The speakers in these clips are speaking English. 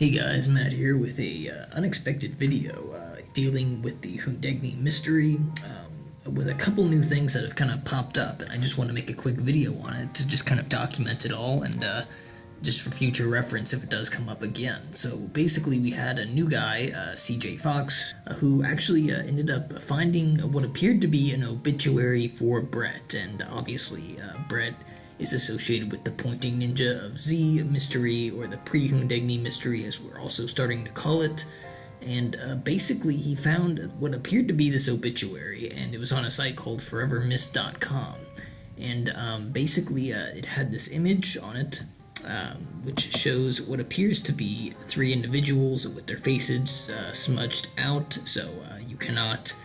Hey guys, Matt here with a unexpected video dealing with the HUNDEGNI mystery with a couple new things that have kind of popped up, and I just want to make a quick video on it to just kind of document it all and just for future reference if it does come up again. So basically we had a new guy, CJ Fox, who actually ended up finding what appeared to be an obituary for Brett, and obviously Brett is associated with the Pointing Ninja of Z mystery, or the pre-HUNDEGNI mystery as we're also starting to call it. And basically he found what appeared to be this obituary, and it was on a site called forevermissed.com. And basically it had this image on it which shows what appears to be three individuals with their faces smudged out, so you cannot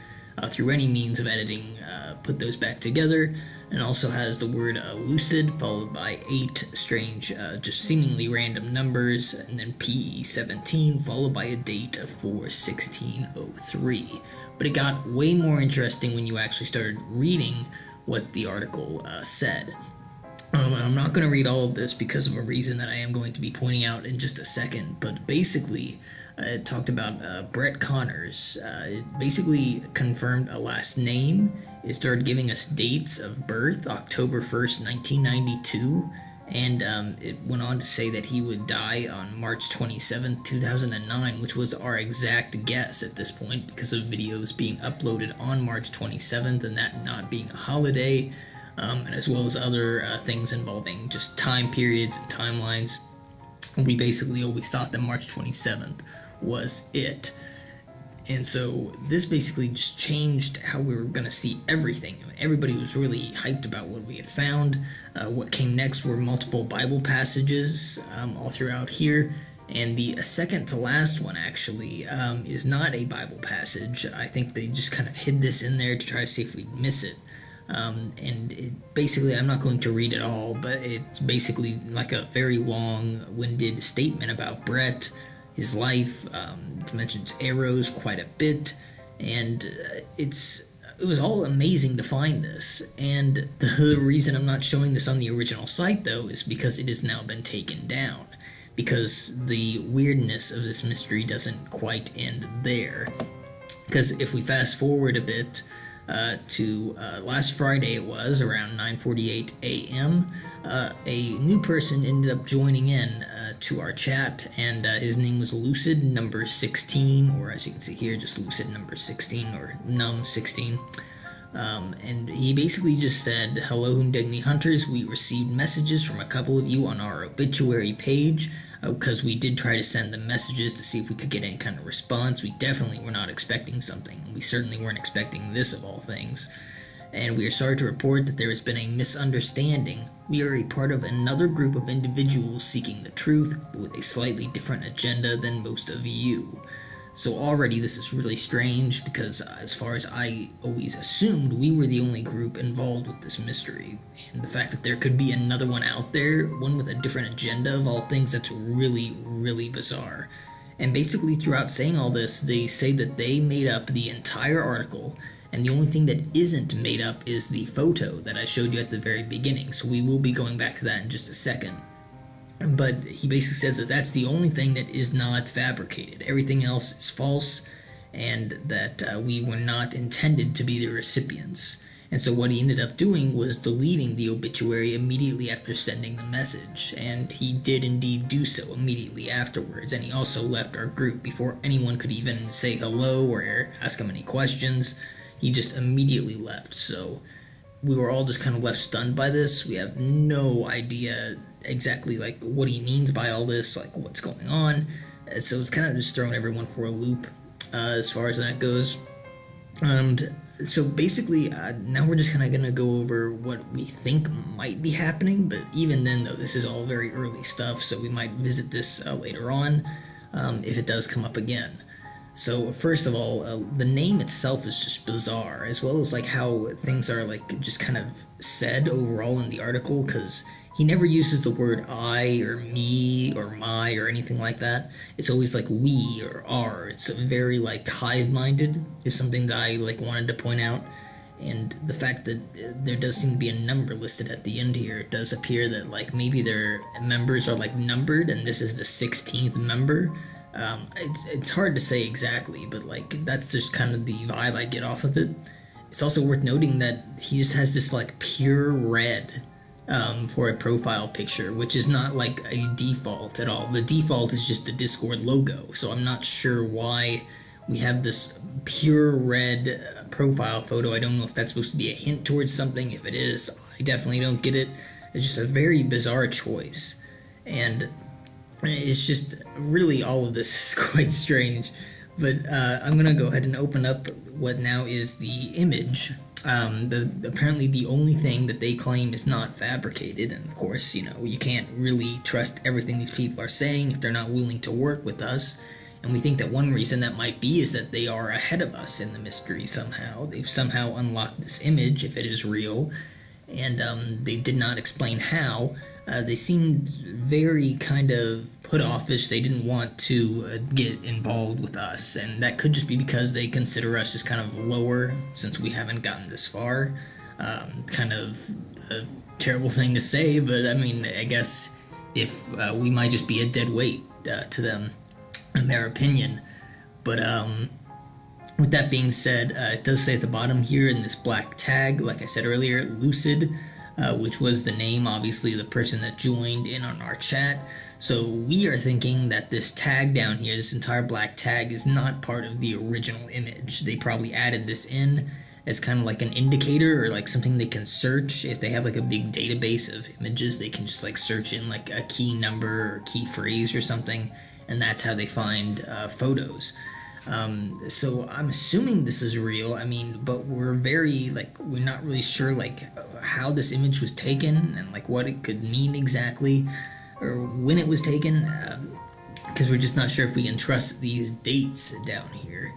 through any means of editing put those back together. And also has the word lucid followed by 8 strange just seemingly random numbers, and then PE17 followed by a date of 4/16/03. But it got way more interesting when you actually started reading what the article said. I'm not going to read all of this because of a reason that I am going to be pointing out in just a second, but basically it talked about Brett Connors. It basically confirmed a last name. It started giving us dates of birth, October 1st, 1992, and it went on to say that he would die on March 27th, 2009, which was our exact guess at this point because of videos being uploaded on March 27th and that not being a holiday, and as well as other things involving just time periods and timelines. We basically always thought that March 27th was it. And so this basically just changed how we were going to see everything. Everybody was really hyped about what we had found. What came next were multiple Bible passages all throughout here. And the second to last one actually is not a Bible passage. I think they just kind of hid this in there to try to see if we'd miss it. And it basically, I'm not going to read it all, but it's basically like a very long-winded statement about Brett, his life. It mentions arrows quite a bit, and it was all amazing to find this. And the reason I'm not showing this on the original site though is because it has now been taken down, because the weirdness of this mystery doesn't quite end there. Because if we fast forward a bit to last Friday, it was around 9:48 a.m. A new person ended up joining in to our chat, and his name was Lucid number 16, or as you can see here, just Lucid number 16, or Num 16. And he basically just said, "Hello, HUNDEGNI Hunters. We received messages from a couple of you on our obituary page, because we did try to send them messages to see if we could get any kind of response. We definitely were not expecting something. We certainly weren't expecting this of all things. And we are sorry to report that there has been a misunderstanding. We are a part of another group of individuals seeking the truth, but with a slightly different agenda than most of you." So already this is really strange, because as far as I always assumed, we were the only group involved with this mystery. And the fact that there could be another one out there, one with a different agenda of all things, that's really, really bizarre. And basically throughout saying all this, they say that they made up the entire article, and the only thing that isn't made up is the photo that I showed you at the very beginning. So we will be going back to that in just a second. But he basically says that that's the only thing that is not fabricated. Everything else is false, and that we were not intended to be the recipients. And so what he ended up doing was deleting the obituary immediately after sending the message, and he did indeed do so immediately afterwards. And he also left our group before anyone could even say hello or ask him any questions. He just immediately left. So we were all just kind of left stunned by this. We have no idea exactly like what he means by all this, like what's going on. So it's kind of just throwing everyone for a loop as far as that goes. And so basically now we're just kind of gonna go over what we think might be happening, but even then though, this is all very early stuff, so we might visit this later on if it does come up again. So first of all, the name itself is just bizarre, as well as like how things are like just kind of said overall in the article, because he never uses the word I or me or my or anything like that. It's always like we or our. It's very like hive-minded is something that I like wanted to point out. And the fact that there does seem to be a number listed at the end here, it does appear that like maybe their members are like numbered and this is the 16th member. It's hard to say exactly, but like that's just kind of the vibe I get off of it. It's also worth noting that he just has this like pure red for a profile picture, which is not like a default at all. The default is just the Discord logo, so I'm not sure why we have this pure red profile photo. I don't know if that's supposed to be a hint towards something. If it is, I definitely don't get it. It's just a very bizarre choice, and it's just really all of this is quite strange. But I'm gonna go ahead and open up what now is the image. Apparently the only thing that they claim is not fabricated, and of course, you know, you can't really trust everything these people are saying if they're not willing to work with us. And we think that one reason that might be is that they are ahead of us in the mystery somehow. They've somehow unlocked this image, if it is real, and they did not explain how. They seemed very kind of put offish. They didn't want to get involved with us, and that could just be because they consider us just kind of lower since we haven't gotten this far. Kind of a terrible thing to say, but I mean, I guess if we might just be a dead weight to them in their opinion. But with that being said, it does say at the bottom here in this black tag, like I said earlier, Lucid, which was the name, obviously, of the person that joined in on our chat. So we are thinking that this tag down here, this entire black tag, is not part of the original image. They probably added this in as kind of like an indicator or like something they can search. If they have like a big database of images, they can just like search in like a key number or key phrase or something, and that's how they find photos. So I'm assuming this is real. I mean, but we're not really sure like how this image was taken and like what it could mean exactly or when it was taken, because we're just not sure if we can trust these dates down here.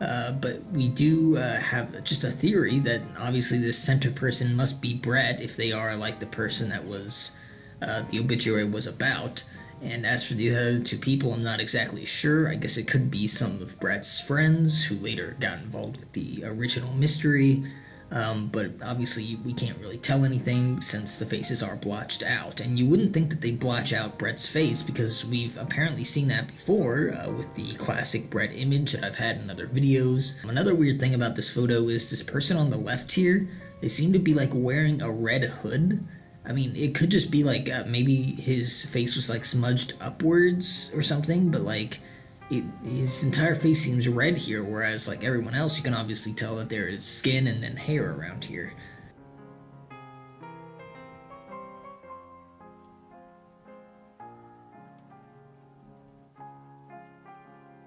But we do have just a theory that obviously this center person must be Brett if they are like the person that was the obituary was about. And as for the other two people, I'm not exactly sure. I guess it could be some of Brett's friends who later got involved with the original mystery. But obviously we can't really tell anything since the faces are blotched out. And you wouldn't think that they blotch out Brett's face because we've apparently seen that before with the classic Brett image that I've had in other videos. Another weird thing about this photo is this person on the left here, they seem to be like wearing a red hood. I mean, it could just be like maybe his face was like smudged upwards or something, but like his entire face seems red here, whereas like everyone else, you can obviously tell that there is skin and then hair around here.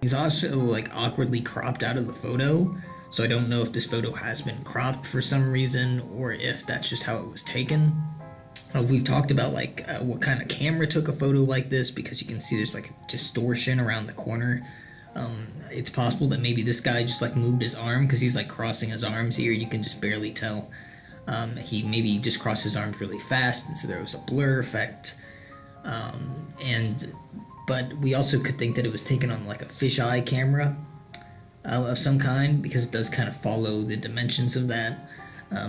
He's also like awkwardly cropped out of the photo, so I don't know if this photo has been cropped for some reason or if that's just how it was taken. We've talked about like what kind of camera took a photo like this, because you can see there's like a distortion around the corner. It's possible that maybe this guy just like moved his arm because he's like crossing his arms here. You can just barely tell. He maybe just crossed his arms really fast, and so there was a blur effect. But we also could think that it was taken on like a fisheye camera of some kind, because it does kind of follow the dimensions of that.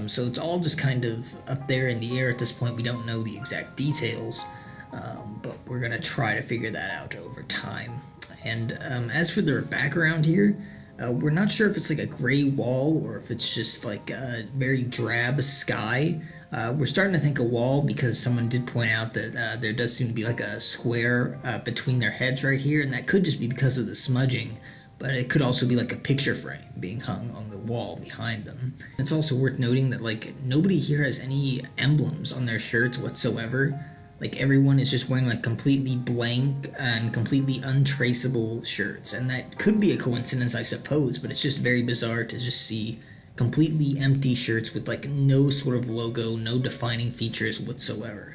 So it's all just kind of up there in the air at this point. We don't know the exact details, but we're going to try to figure that out over time. And as for their background here, we're not sure if it's like a gray wall or if it's just like a very drab sky. We're starting to think a wall because someone did point out that there does seem to be like a square between their heads right here, and that could just be because of the smudging. But it could also be like a picture frame being hung on the wall behind them. It's also worth noting that like nobody here has any emblems on their shirts whatsoever. Like everyone is just wearing like completely blank and completely untraceable shirts. And that could be a coincidence, I suppose, but it's just very bizarre to just see completely empty shirts with like no sort of logo, no defining features whatsoever.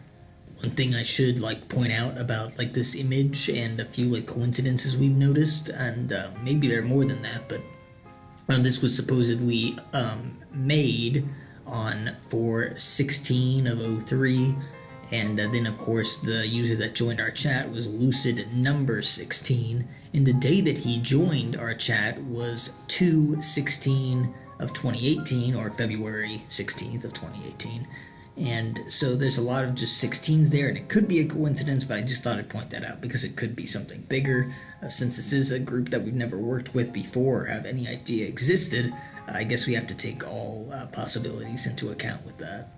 One thing I should like point out about like this image and a few like coincidences we've noticed, and maybe there are more than that, but this was supposedly made on 4/16 of 03, and then of course the user that joined our chat was Lucid number 16, and the day that he joined our chat was 2/16 of 2018, or February 16th of 2018. And so there's a lot of just 16s there, and it could be a coincidence, but I just thought I'd point that out because it could be something bigger. Since this is a group that we've never worked with before or have any idea existed, I guess we have to take all possibilities into account with that.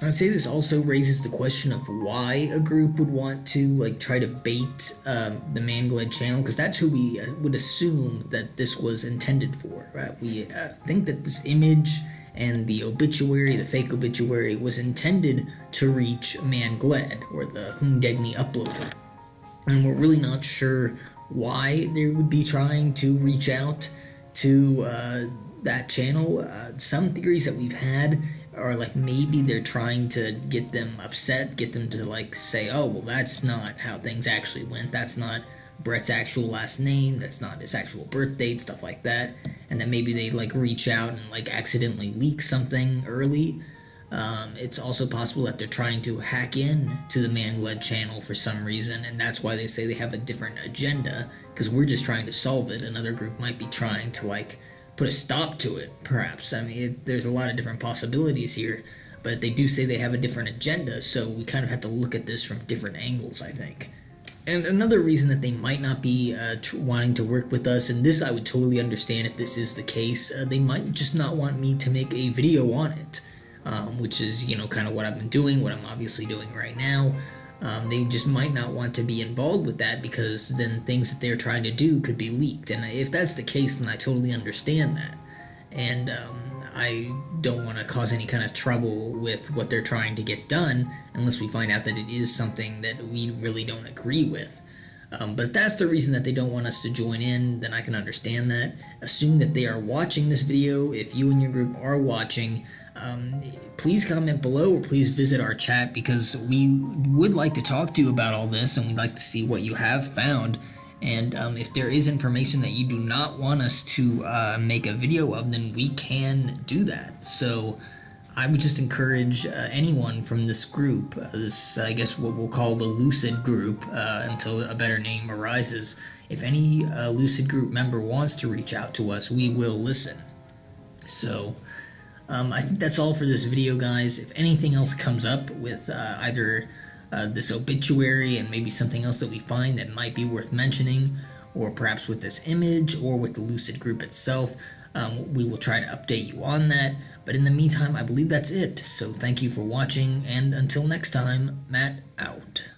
I would say this also raises the question of why a group would want to try to bait the Mangled channel, because that's who we would assume that this was intended for, right? We think that this image and the obituary, the fake obituary, was intended to reach Mangled, or the HUNDEGNI uploader. And we're really not sure why they would be trying to reach out to that channel. Some theories that we've had are maybe they're trying to get them upset, get them to say, oh, well, that's not how things actually went. That's not Brett's actual last name. That's not his actual birth date, stuff like that. And then maybe they reach out and accidentally leak something early. It's also possible that they're trying to hack in to the Mangled channel for some reason, and that's why they say they have a different agenda, because we're just trying to solve it. Another group might be trying to put a stop to it, perhaps. I mean, there's a lot of different possibilities here, but they do say they have a different agenda, so we kind of have to look at this from different angles, I think. And another reason that they might not be wanting to work with us, and this I would totally understand if this is the case, they might just not want me to make a video on it, which is, kind of what I've been doing, what I'm obviously doing right now. They just might not want to be involved with that, because then things that they're trying to do could be leaked. And if that's the case, then I totally understand that. And I don't want to cause any kind of trouble with what they're trying to get done unless we find out that it is something that we really don't agree with. But if that's the reason that they don't want us to join in, then I can understand that. Assume that they are watching this video. If you and your group are watching, please comment below, or please visit our chat, because we would like to talk to you about all this, and we'd like to see what you have found. And if there is information that you do not want us to make a video of, then we can do that. So I would just encourage anyone from this group, this I guess what we'll call the Lucid group until a better name arises. If any Lucid group member wants to reach out to us, we will listen. So I think that's all for this video, guys. If anything else comes up with either this obituary and maybe something else that we find that might be worth mentioning, or perhaps with this image or with the Lucid group itself, we will try to update you on that. But in the meantime, I believe that's it. So thank you for watching, and until next time, Matt out.